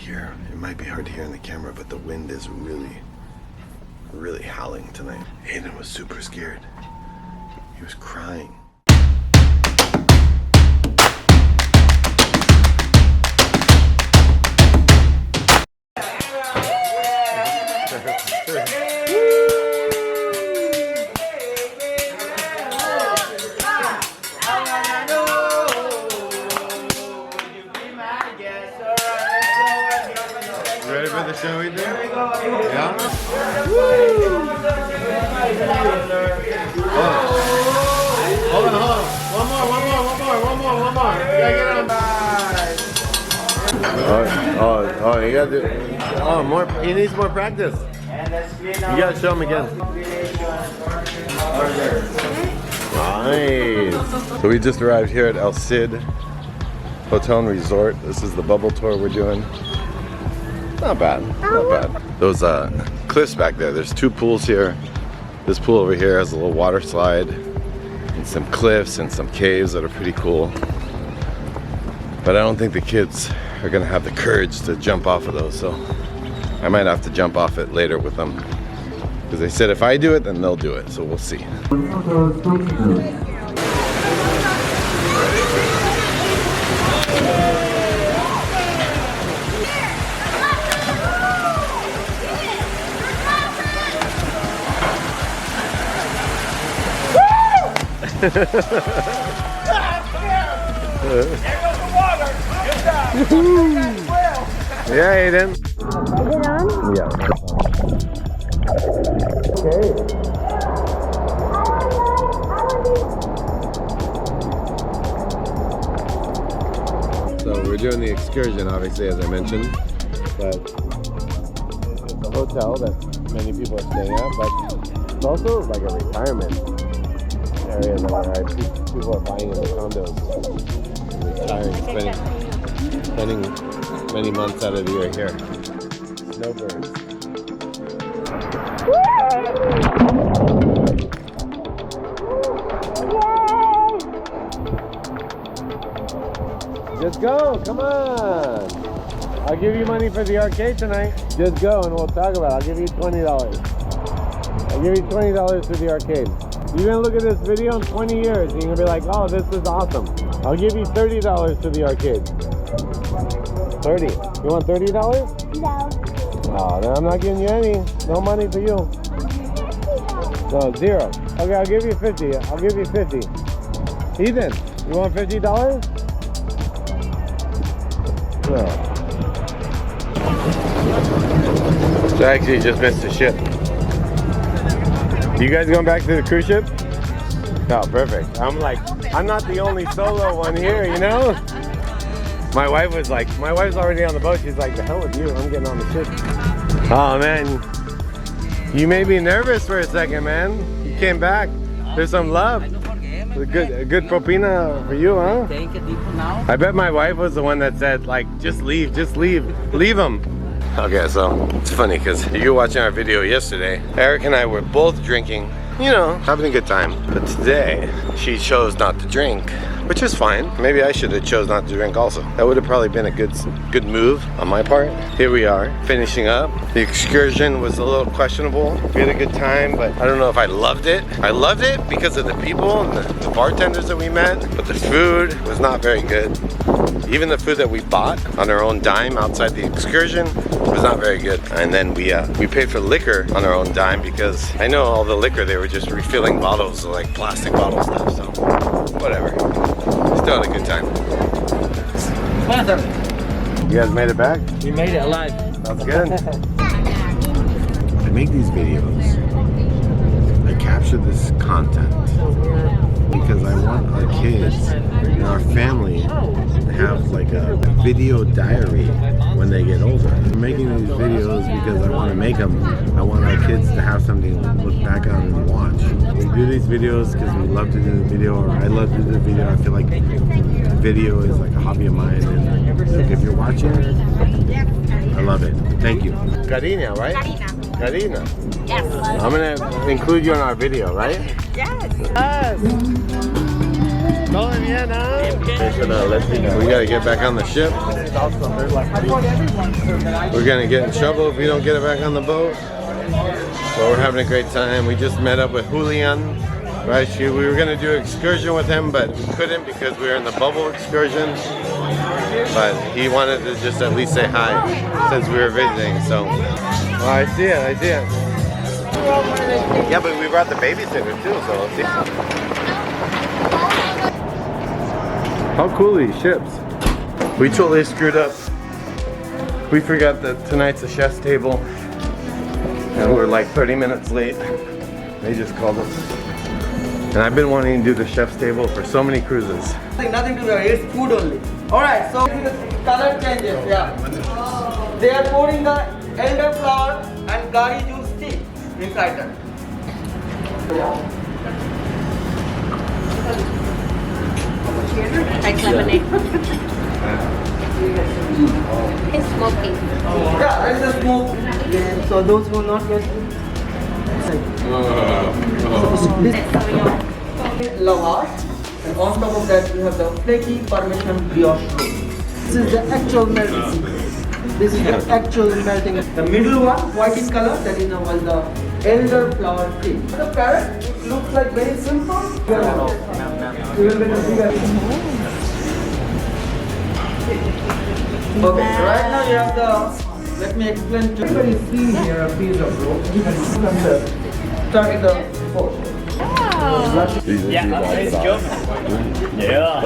here. It might be hard to hear in the camera, but the wind is really howling tonight. Aiden was super scared. He was crying. Ready for the show we do? Yeah? Woo! Hold on. One more. You gotta get on by. Oh, you gotta do, more, he needs more practice. You gotta show him again. Nice. So we just arrived here at El Cid Hotel and Resort. This is the bubble tour we're doing. Not bad. Those cliffs back there, there's two pools here. This pool over here has a little water slide and some cliffs and some caves that are pretty cool. But I don't think the kids are gonna have the courage to jump off of those, so I might have to jump off it later with them. Because they said if I do it, then they'll do it, so we'll see. There goes the water. Good job. Yeah, Aiden. Is it on? Yeah. Okay. So we're doing the excursion, obviously, as I mentioned, but it's a hotel that many people are staying at, but it's also like a retirement area where people are buying in the condos and retiring, spending many months out of the year here. Snowbirds. Just go, come on. I'll give you money for the arcade tonight. Just go and we'll talk about it. I'll give you $20. I'll give you $20 for the arcade. You're gonna look at this video in 20 years and you're gonna be like, oh, this is awesome. I'll give you $30 to the arcade. 30. You want $30? No. Oh, then I'm not giving you any. No money for you. No, zero. Okay, I'll give you 50. I'll give you 50. Ethan, you want $50? No. So I actually just missed the ship. You guys going back to the cruise ship? Oh, perfect. I'm like, I'm not the only solo one here, you know? My wife's already on the boat. She's like, the hell with you, I'm getting on the ship. Oh man, you made me nervous for a second, man. You came back. There's some love. A good propina for you, huh? I bet my wife was the one that said, like, just leave them. Okay, so it's funny because you were watching our video yesterday. Eric and I were both drinking, you know, having a good time. But today, she chose not to drink, which is fine. Maybe I should have chose not to drink also. That would have probably been a good move on my part. Here we are, finishing up. The excursion was a little questionable. We had a good time, but I don't know if I loved it. I loved it because of the people and the bartenders that we met, but the food was not very good. Even the food that we bought on our own dime outside the excursion was not very good. And then we paid for liquor on our own dime because I know all the liquor, they were just refilling bottles, like plastic bottle stuff, so whatever. Still had a good time. Mother, You guys made it back? we made it alive. That's good. I make these videos. I capture this content because I want our kids and our family to have like a video diary when they get older. I'm making these videos because I want to make them. I want our kids to have something to look back on and watch. We do these videos because we love to do the video, or I love to do the video. I feel like video is like a hobby of mine, and like, if you're watching, I love it. Thank you. Karina, right? Karina. Yes. I'm gonna include you in our video, right? Yes. Yes. Todo bien, huh? We gotta get back on the ship. We're gonna get in trouble if we don't get it back on the boat. So we're having a great time. We just met up with Julian. Right, we were gonna do an excursion with him, but we couldn't because we were in the bubble excursion. But he wanted to just at least say hi since we were visiting. So, oh, I see it. Yeah, but we brought the babysitter too, so let's see. How cool are these ships? We totally screwed up. We forgot that tonight's a chef's table, and we're like 30 minutes late. They just called us. And I've been wanting to do the chef's table for so many cruises. Nothing to do, it's food only. Alright, so the color changes, yeah. They are pouring the elderflower and gari juice tea inside that. Like lemonade. It's smoky. Yeah, that is the smoke. And so those who are not yet lavash, and on top of that we have the flaky Parmesan brioche roll. This is the actual melting. This is the actual melting. The middle one, white in color, that is now called the elderflower tea. The carrot, it looks like very simple. Okay, right now you have the, let me explain to you. Everybody see here a piece of rope. You can start in the fork. Yeah, it's German. Yeah.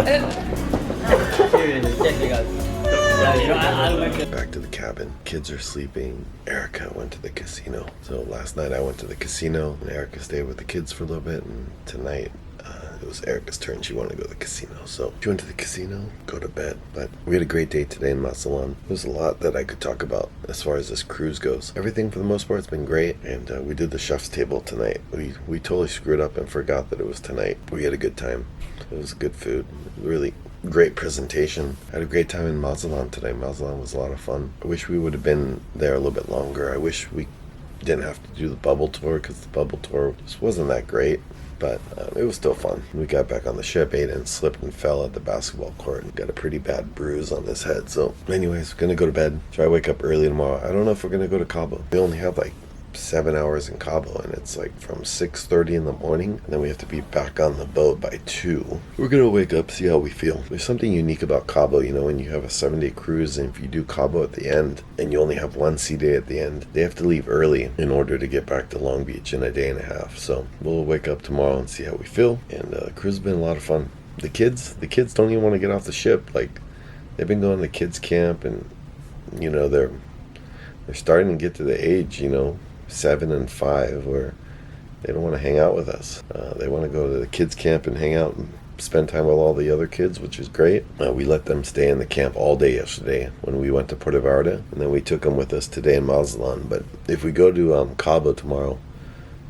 Back to the cabin. Kids are sleeping. Erika went to the casino. So last night I went to the casino and Erika stayed with the kids for a little bit, and tonight it was Erika's turn. She wanted to go to the casino. So she went to the casino, go to bed. But we had a great day today in Mazatlan. There's a lot that I could talk about as far as this cruise goes. Everything for the most part has been great. And we did the chef's table tonight. We totally screwed up and forgot that it was tonight. We had a good time. It was good food. Really great presentation. I had a great time in Mazatlan today. Mazatlan was a lot of fun. I wish we would have been there a little bit longer. I wish we didn't have to do the bubble tour because the bubble tour just wasn't that great. But it was still fun. We got back on the ship. Aiden slipped and fell at the basketball court and got a pretty bad bruise on his head. So anyways, gonna go to bed. Try to wake up early tomorrow. I don't know if we're gonna go to Cabo. We only have like 7 hours in Cabo, and it's like from 6:30 in the morning, and then we have to be back on the boat by 2. We're gonna wake up, see how we feel. There's something unique about Cabo, you know, when you have a 7-day cruise, and if you do Cabo at the end and you only have one sea day at the end, they have to leave early in order to get back to Long Beach in a day and a half. So we'll wake up tomorrow and see how we feel. And the cruise has been a lot of fun. The kids don't even want to get off the ship. Like, they've been going to kids camp, and you know, they're starting to get to the age, you know, 7 and 5, where they don't want to hang out with us. They want to go to the kids camp and hang out and spend time with all the other kids, which is great. We let them stay in the camp all day yesterday when we went to Puerto Vallarta, and then we took them with us today in Mazatlan. But if we go to Cabo tomorrow,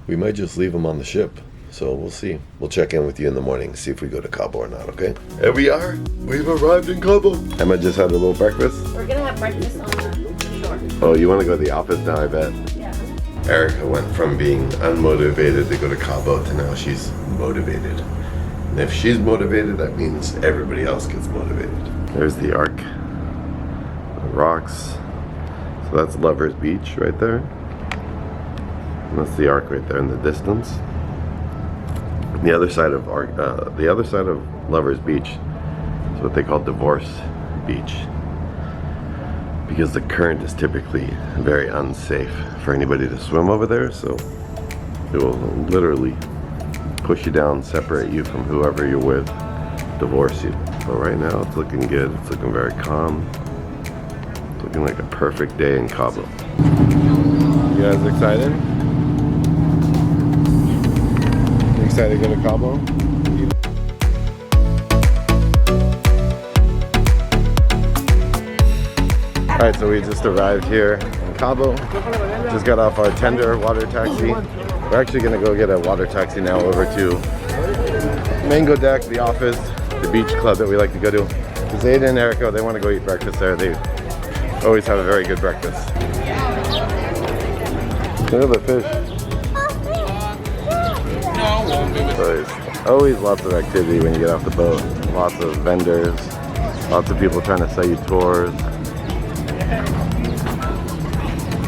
we might just leave them on the ship. So we'll see. We'll check in with you in the morning, see if we go to Cabo or not, okay? Here we are. We've arrived in Cabo. Emma just had a little breakfast. We're gonna have breakfast on the shore. Oh, you want to go to the office now, I bet? Yeah. Erika went from being unmotivated to go to Cabo to now she's motivated. And if she's motivated, that means everybody else gets motivated. There's the arc. The rocks. So that's Lover's Beach right there. And that's the arc right there in the distance. The other side of Lover's Beach is what they call Divorce Beach, because the current is typically very unsafe for anybody to swim over there, so it will literally push you down, separate you from whoever you're with, divorce you. But right now it's looking good. It's looking very calm. It's looking like a perfect day in Cabo. You guys excited? You excited to go to Cabo? Alright, so we just arrived here in Cabo. Just got off our tender water taxi. We're actually going to go get a water taxi now over to Mango Deck, the office, the beach club that we like to go to. Because Aiden and Erika, they want to go eat breakfast there. They always have a very good breakfast. Look at the fish. No, won't do it. So Always lots of activity when you get off the boat. Lots of vendors, lots of people trying to sell you tours.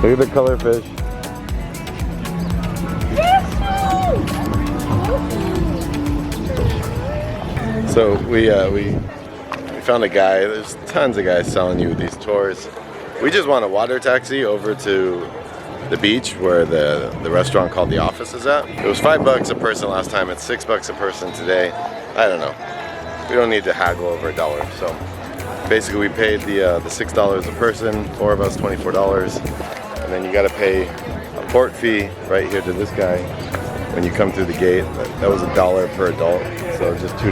Look at the color fish. So we found a guy. There's tons of guys selling you these tours. We just want a water taxi over to the beach where the restaurant called The Office is at. It was $5 a person last time. It's $6 a person today. I don't know. We don't need to haggle over $1. So basically we paid the $6 a person, 4 of us, $24. And then you got to pay a port fee right here to this guy when you come through the gate. That was $1 per adult, so just $2.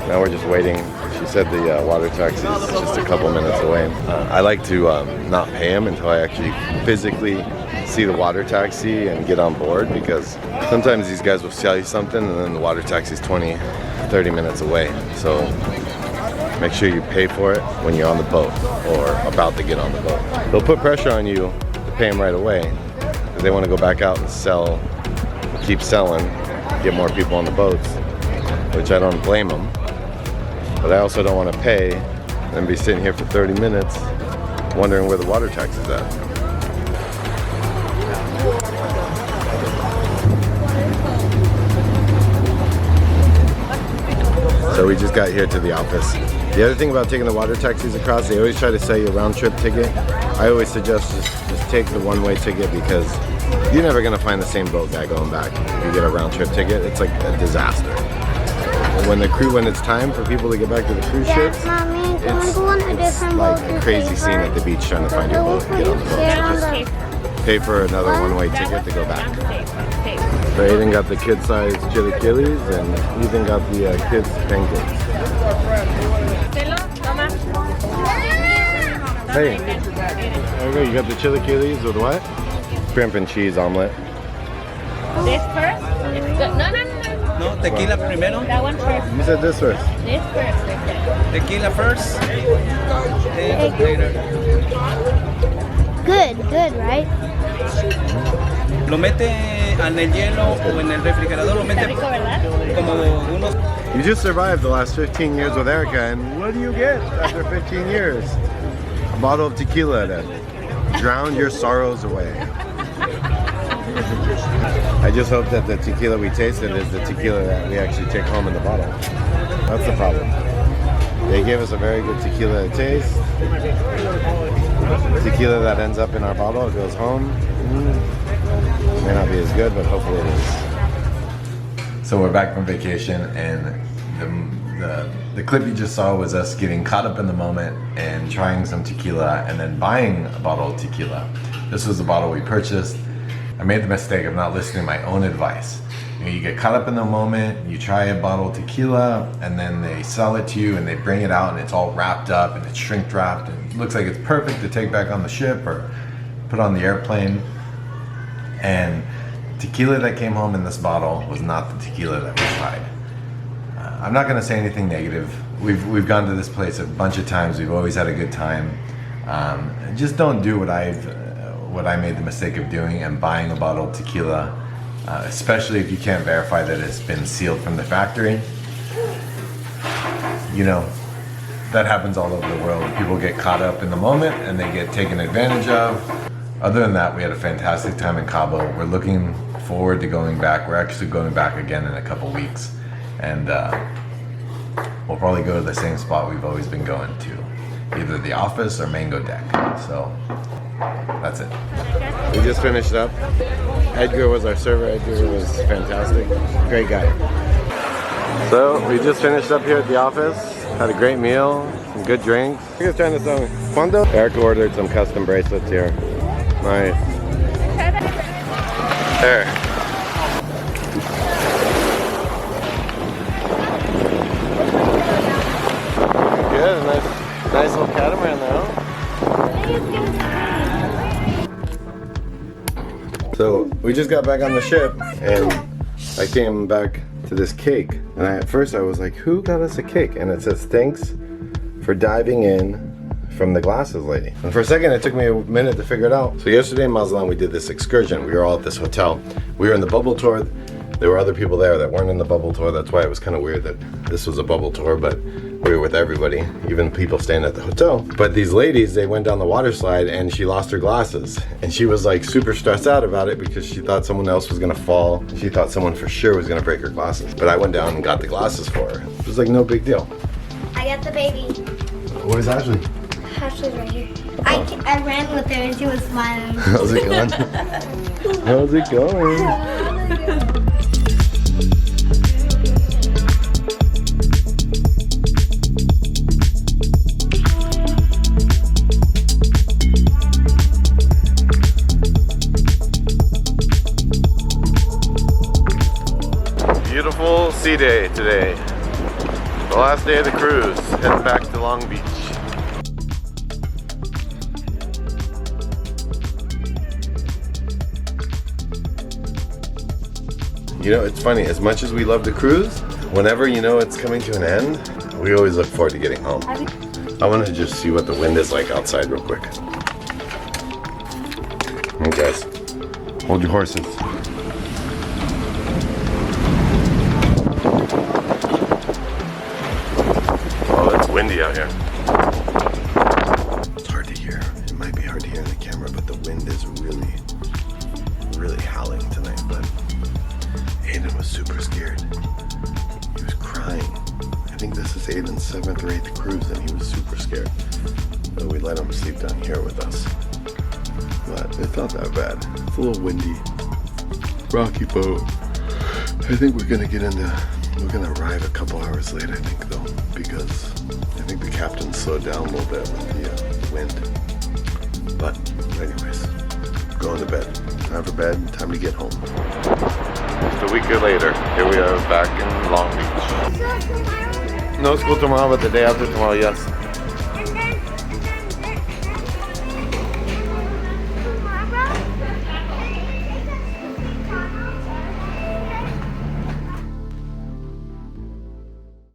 Now we're just waiting. She said the water taxi is just a couple minutes away. I like to not pay him until I actually physically see the water taxi and get on board, because sometimes these guys will sell you something and then the water taxi is 20-30 minutes away. So make sure you pay for it when you're on the boat or about to get on the boat. They'll put pressure on you to pay them right away because they want to go back out and sell, keep selling, get more people on the boats, which I don't blame them. But I also don't want to pay and be sitting here for 30 minutes wondering where the water taxi is at. So we just got here to the office. The other thing about taking the water taxis across, they always try to sell you a round trip ticket. I always suggest just take the one-way ticket, because you're never gonna find the same boat guy going back. If you get a round trip ticket, it's like a disaster. When it's time for people to get back to the cruise ships, it's like a crazy scene at the beach trying to find your boat and get on the boat. So just pay for another one-way ticket to go back. So Aiden got the kid-sized chilaquiles and Ethan got the kids' pancakes. Hey, there we go. You got the chilaquiles with what? Shrimp and cheese omelet. This first? It's good. No. No, tequila primero. That one first. You said this first. This first. Tequila first. And later. Good, right? Lo mete en el hielo o en el refrigerador. Lo mete como unos. You just survived the last 15 years with Erika, and what do you get after 15 years? A bottle of tequila that drowned your sorrows away. I just hope that the tequila we tasted is the tequila that we actually take home in the bottle. That's the problem. They gave us a very good tequila to taste. Tequila that ends up in our bottle, it goes home. May not be as good, but hopefully it is. So we're back from vacation, and the clip you just saw was us getting caught up in the moment and trying some tequila and then buying a bottle of tequila. This was the bottle we purchased. I made the mistake of not listening to my own advice. You get caught up in the moment, you try a bottle of tequila, and then they sell it to you and they bring it out and it's all wrapped up and it's shrink wrapped and it looks like it's perfect to take back on the ship or put on the airplane. And tequila that came home in this bottle was not the tequila that we tried. I'm not gonna say anything negative. We've gone to this place a bunch of times. We've always had a good time. Just don't do what I made the mistake of doing and buying a bottle of tequila, especially if you can't verify that it's been sealed from the factory. You know, that happens all over the world. People get caught up in the moment and they get taken advantage of. Other than that, we had a fantastic time in Cabo. We're looking forward to going back. We're actually going back again in a couple weeks. And we'll probably go to the same spot we've always been going to, either the office or Mango Deck. So that's it. We just finished up. Edgar was our server. Edgar was fantastic. Great guy. So we just finished up here at the office. Had a great meal, some good drinks. I was trying to sell me. Quando? Erica ordered some custom bracelets here. Nice. There. Good, nice little catamaran there, huh? So we just got back on the ship and I came back to this cake. And at first I was like, who got us a cake? And it says, thanks for diving in from the glasses lady. And for a second it took me a minute to figure it out. So yesterday in Mazatlan we did this excursion. We were all at this hotel. We were in the bubble tour. There were other people there that weren't in the bubble tour. That's why it was kind of weird that this was a bubble tour, but we were with everybody, even people staying at the hotel. But these ladies, they went down the water slide and she lost her glasses. And she was like super stressed out about it because she thought someone else was gonna fall. She thought someone for sure was gonna break her glasses. But I went down and got the glasses for her. It was like no big deal. I got the baby. Where's Ashley? Ashley's right here. I ran with her and she was smiling. How's it going? How's it going? Beautiful sea day today. The last day of the cruise. Heading back to Long Beach. You know, it's funny, as much as we love the cruise, whenever you know it's coming to an end, we always look forward to getting home. I want to just see what the wind is like outside real quick. Hey guys, hold your horses. Oh, it's windy out here. It's hard to hear. It might be hard to hear in the camera, but the wind is really, really howling tonight. But Aiden was super scared. He was crying. I think this is Aiden's 7th or 8th cruise and he was super scared. So we let him sleep down here with us. But it's not that bad. It's a little windy. Rocky boat. I think we're gonna arrive a couple hours late, I think though, because I think the captain slowed down a little bit with the wind. But anyways, going to bed. Time for bed, time to get home. Just a week later, here we are back in Long Beach. No school tomorrow, but the day after tomorrow, yes.